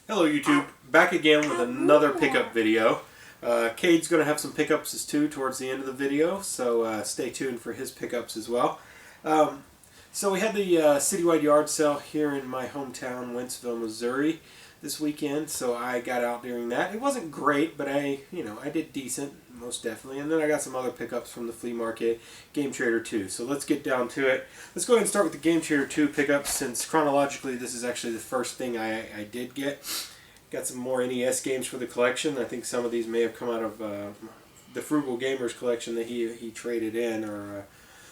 Hello YouTube, back again with another pickup video. Cade's going to have some pickups too towards the end of the video, so stay tuned for his pickups as well. So we had the citywide yard sale here in my hometown, Wentzville, Missouri this weekend, so I got out during that. It wasn't great, but I did decent, most definitely. And then I got some other pickups from the flea market, Game Trader 2. So let's get down to it. Let's go ahead and start with the Game Trader 2 pickups, since chronologically this is actually the first thing I did get. Got some more NES games for the collection. I think some of these may have come out of the Frugal Gamers collection that he traded in or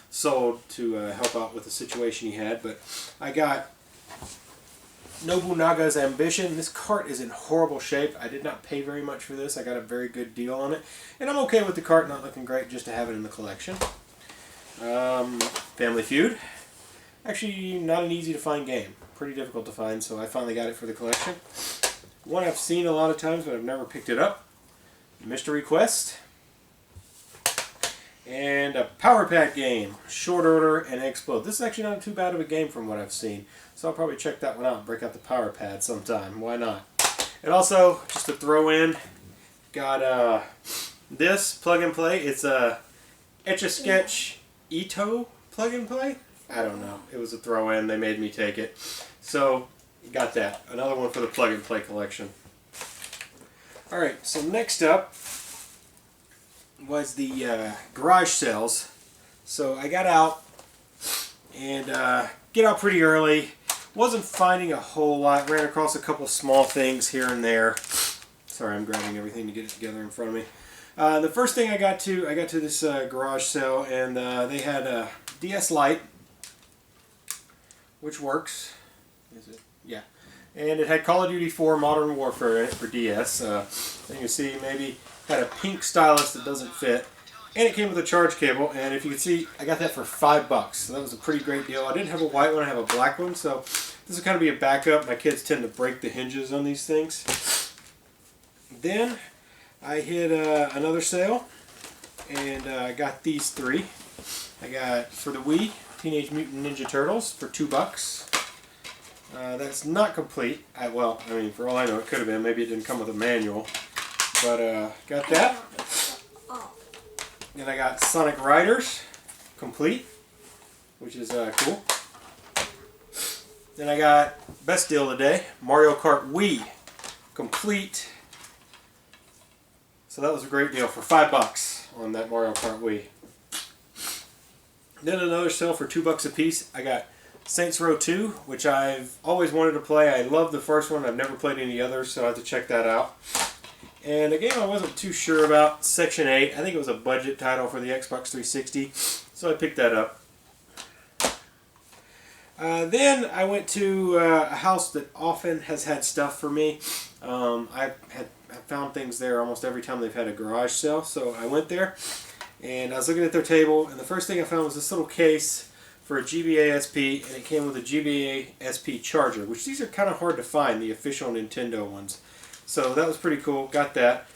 sold to help out with the situation he had. But I got Nobunaga's Ambition. This cart is in horrible shape. I did not pay very much for this. I got a very good deal on it. And I'm okay with the cart not looking great, just to have it in the collection. Family Feud. Actually, not an easy to find game. Pretty difficult to find, so I finally got it for the collection. One I've seen a lot of times, but I've never picked it up. Mystery Quest. And a Power Pack game, Short Order and Explode. This is actually not too bad of a game from what I've seen, so I'll probably check that one out and break out the Power Pad sometime. Why not? And also, just to throw in, got this plug and play. It's a Etch-a-Sketch Ito plug and play. I don't know. It was a throw in. They made me take it. So, got that. Another one for the plug and play collection. Alright, so next up was the garage sales. So I got out and get out pretty early. Wasn't finding a whole lot. Ran across a couple small things here and there. Sorry, I'm grabbing everything to get it together in front of me. The first thing I got to this garage sale, and they had a DS Lite, which works. Is it? Yeah. And it had Call of Duty 4 Modern Warfare in it for DS. You can see maybe had a pink stylus that doesn't fit. And it came with a charge cable. And if you can see, I got that for $5. So that was a pretty great deal. I didn't have a white one, I have a black one. So this will kind of be a backup. My kids tend to break the hinges on these things. Then I hit another sale. And I got these three. I got, for the Wii, Teenage Mutant Ninja Turtles for $2. That's not complete. Well, I mean, for all I know, it could have been. Maybe it didn't come with a manual. But, got that. Then I got Sonic Riders, complete, which is cool. Then I got, best deal of the day, Mario Kart Wii, complete. So that was a great deal for $5 on that Mario Kart Wii. Then another sale for $2 a piece. I got Saints Row 2, which I've always wanted to play. I love the first one. I've never played any others, so I have to check that out. And a game I wasn't too sure about, Section 8. I think it was a budget title for the Xbox 360, so I picked that up. Then I went to a house that often has had stuff for me. I found things there almost every time they've had a garage sale, so I went there. And I was looking at their table, and the first thing I found was this little case for a GBA SP, and it came with a GBA SP charger, which these are kind of hard to find, the official Nintendo ones. So that was pretty cool. Got that.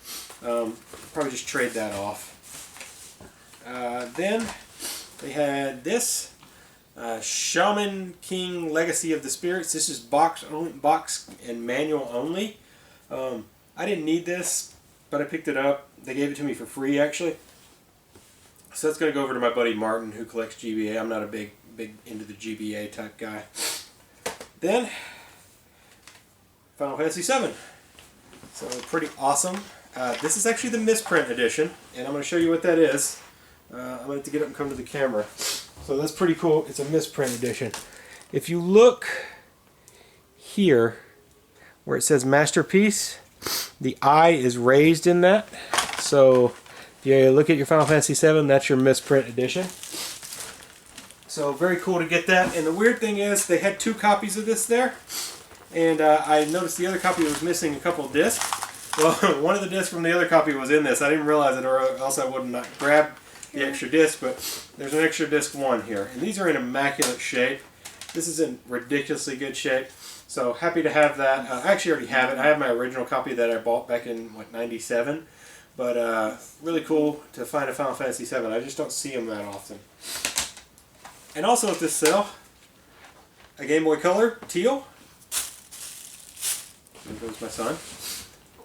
Probably just trade that off. Then they had this Shaman King Legacy of the Spirits. This is box and manual only. I didn't need this, but I picked it up. They gave it to me for free, actually. So that's going to go over to my buddy Martin, who collects GBA. I'm not a big into the GBA type guy. Then Final Fantasy VII. So pretty awesome. This is actually the misprint edition, and I'm going to show you what that is. I'm going to have to get up and come to the camera. So that's pretty cool. It's a misprint edition. If you look here where it says Masterpiece, the I is raised in that. So if you look at your Final Fantasy VII, that's your misprint edition. So very cool to get that. And the weird thing is they had 2 copies of this there. And I noticed the other copy was missing a couple discs. Well, one of the discs from the other copy was in this. I didn't realize it, or else I would not grab the extra disc. But there's an extra disc 1 here. And these are in immaculate shape. This is in ridiculously good shape. So happy to have that. I actually already have it. I have my original copy that I bought back in, what, 97. But really cool to find a Final Fantasy VII. I just don't see them that often. And also at this sale, a Game Boy Color, teal. There goes my son.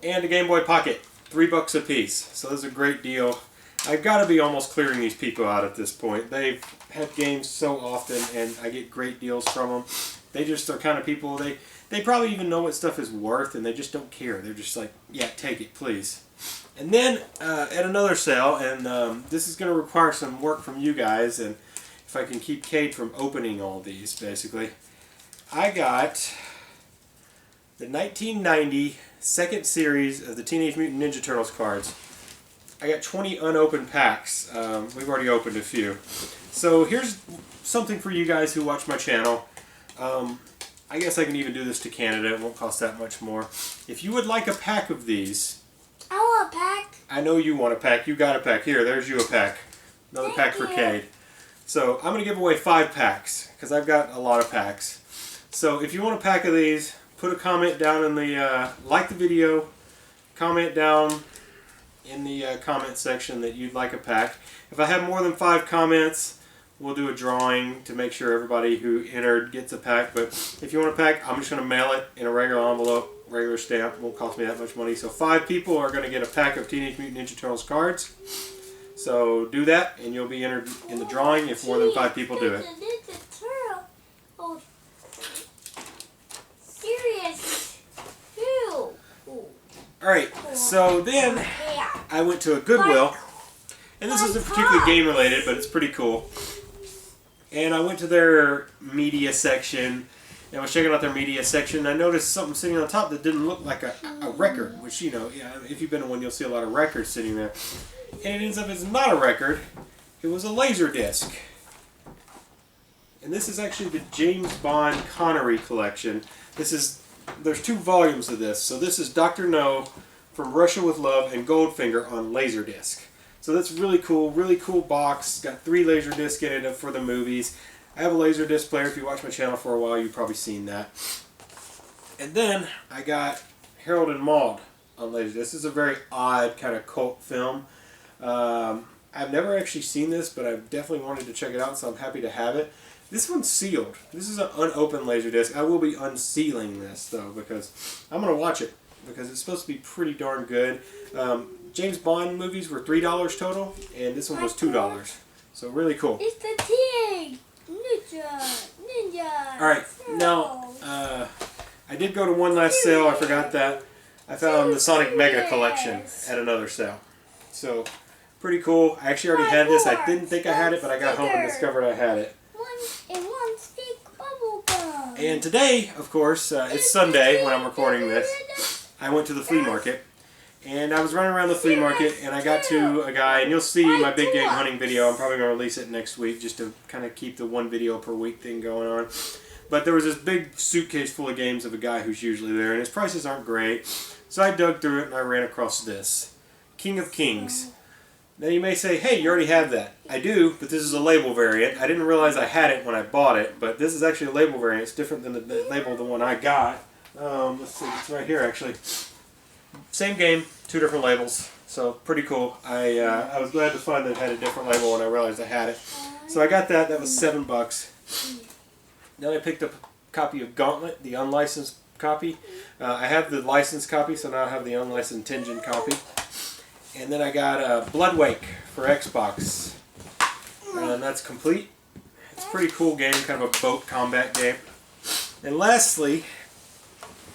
And a Game Boy Pocket, $3 a piece. So this is a great deal. I've got to be almost clearing these people out at this point. They've had games so often, and I get great deals from them. They just are kind of people, they probably even know what stuff is worth, and they just don't care. They're just like, yeah, take it, please. And then at another sale, and this is going to require some work from you guys, and if I can keep Cade from opening all these, basically, I got the 1990 second series of the Teenage Mutant Ninja Turtles cards. I got 20 unopened packs. We've already opened a few. So here's something for you guys who watch my channel. I guess I can even do this to Canada. It won't cost that much more. If you would like a pack of these... I want a pack. I know you want a pack. You got a pack. Here, there's you a pack. Another pack for Cade. So I'm going to give away 5 packs because I've got a lot of packs. So if you want a pack of these, put a comment down in the... like the video. Comment down in the comment section that you'd like a pack. If I have more than 5 comments, we'll do a drawing to make sure everybody who entered gets a pack. But if you want a pack, I'm just going to mail it in a regular envelope, regular stamp. It won't cost me that much money. So 5 people are going to get a pack of Teenage Mutant Ninja Turtles cards. So do that, and you'll be entered in the drawing if more than 5 people do it. Oh, serious. Who? Alright, so then I went to a Goodwill, and this isn't particularly game related, but it's pretty cool. And I went to their media section, and I was checking out their media section, and I noticed something sitting on top that didn't look like a record, which, you know, yeah, if you've been to one, you'll see a lot of records sitting there. And it ends up it's not a record, it was a laser disc. And this is actually the James Bond Connery collection. There's 2 volumes of this. So this is Dr. No, From Russia with Love, and Goldfinger on Laserdisc. So that's really cool box. Got 3 Laserdiscs in it for the movies. I have a Laserdisc player. If you watch my channel for a while, you've probably seen that. And then I got Harold and Maude on Laserdisc. This is a very odd kind of cult film. I've never actually seen this, but I've definitely wanted to check it out, so I'm happy to have it. This one's sealed. This is an unopened Laserdisc. I will be unsealing this, though, because I'm going to watch it, because it's supposed to be pretty darn good. James Bond movies were $3 total, and this one was $2. So really cool. It's the Teenage Ninja. Alright, now, I did go to one last sale. I forgot that. I found the Sonic Mega Collection at another sale. So, pretty cool. I actually already had this. I didn't think I had it, but I got home and discovered I had it. One stick bubble gum. And today, of course, it's Sunday when I'm recording this. I went to the flea market, and I was running around the flea market, and I got to a guy, and you'll see my big game hunting video. I'm probably going to release it next week just to kind of keep the 1 video per week thing going on. But there was this big suitcase full of games of a guy who's usually there, and his prices aren't great. So I dug through it, and I ran across this. King of Kings. Now you may say, hey, you already have that. I do, but this is a label variant. I didn't realize I had it when I bought it, but this is actually a label variant. It's different than the label of the one I got. Let's see, it's right here actually. Same game, 2 different labels, so pretty cool. I was glad to find that it had a different label when I realized I had it. So I got that. That was $7. Then I picked up a copy of Gauntlet, the unlicensed copy. I have the licensed copy, so now I have the unlicensed Tengen copy. And then I got Bloodwake for Xbox. And that's complete. It's a pretty cool game, kind of a boat combat game. And lastly,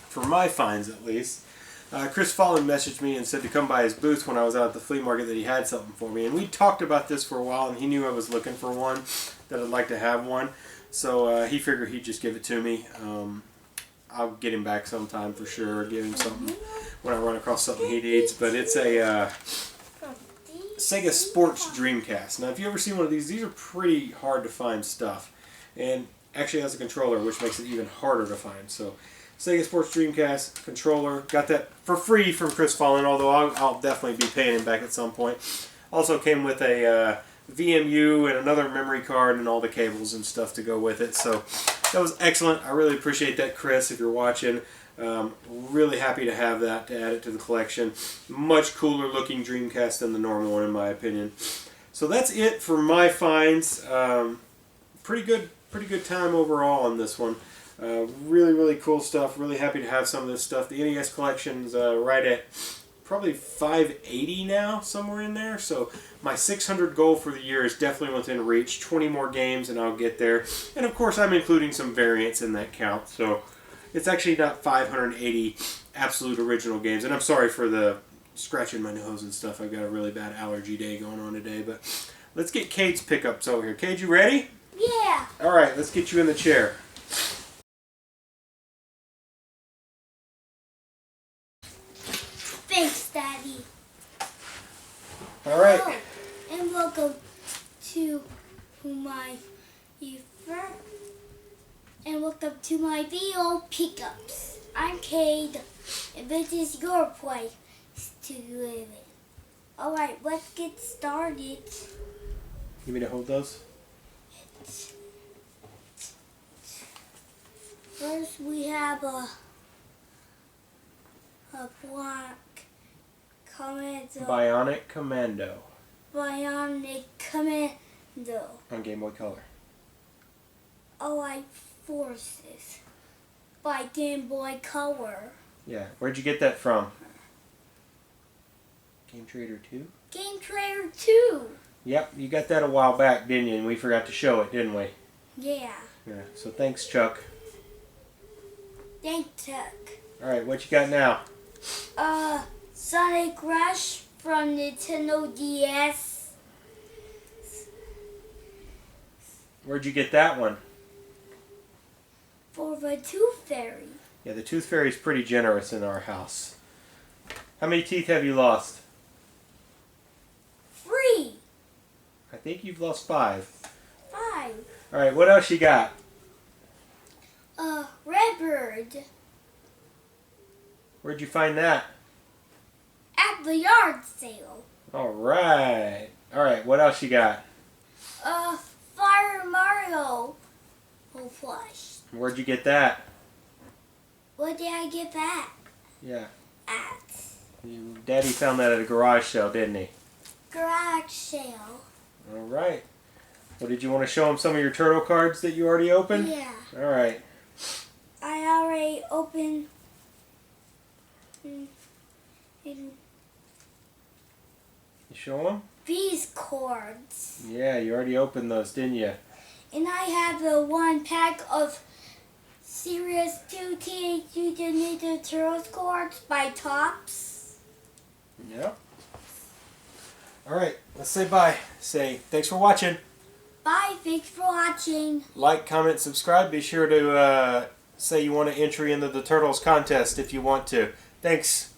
for my finds at least, Chris Fallon messaged me and said to come by his booth when I was out at the flea market that he had something for me. And we talked about this for a while, and he knew I was looking for one, that I'd like to have one. So he figured he'd just give it to me. I'll get him back sometime for sure, give him something when I run across something he needs. But it's a Sega Sports Dreamcast. Now if you ever see one of these are pretty hard to find stuff. And actually has a controller, which makes it even harder to find. So Sega Sports Dreamcast controller, got that for free from Chris Fallon, although I'll definitely be paying him back at some point. Also came with a VMU and another memory card and all the cables and stuff to go with it. So that was excellent. I really appreciate that, Chris, if you're watching. Really happy to have that, to add it to the collection. Much cooler looking Dreamcast than the normal one in my opinion. So that's it for my finds. Pretty good time overall on this one. Really, really cool stuff. Really happy to have some of this stuff. The NES collection's right at probably 580 now, somewhere in there. So my 600 goal for the year is definitely within reach. 20 more games and I'll get there. And of course I'm including some variants in that count. So it's actually not 580 absolute original games. And I'm sorry for the scratching my nose and stuff. I've got a really bad allergy day going on today. But let's get Cade's pickups over here. Cade, you ready? Yeah. Alright, let's get you in the chair. Thanks, Daddy. Alright. Oh, and welcome to my video pickups. I'm Cade, and this is your place to live in. Alright, let's get started. You mean to hold those? First, we have a black Commando. Bionic Commando. Bionic Commando. On Game Boy Color. Allied Forces by Game Boy Color. Yeah. Where'd you get that from? Game Trader 2? Game Trader 2. Yep, you got that a while back, didn't you? And we forgot to show it, didn't we? Yeah. Yeah. So thanks, Chuck. Thanks, Chuck. Alright, what you got now? Sonic Rush from Nintendo DS. Where'd you get that one? For the Tooth Fairy. Yeah, the Tooth Fairy's pretty generous in our house. How many teeth have you lost? 3. I think you've lost 5. 5. Alright, what else you got? Redbird. Where'd you find that? At the yard sale. Alright. Alright, what else you got? Fire Mario. Oh, plush. Where'd you get that? Where did I get that Yeah. at? Daddy found that at a garage sale, didn't he? Garage sale. Alright. Well, did you want to show him some of your turtle cards that you already opened? Yeah. Alright. I already opened You show him? these cards. Yeah, you already opened those, didn't you? And I have the one pack of Series 2 Teenage Mutant Ninja Turtles cards by Topps. Yep. Alright, let's say bye. Say thanks for watching. Bye, thanks for watching. Like, comment, subscribe. Be sure to say you want to entry into the Turtles contest if you want to. Thanks.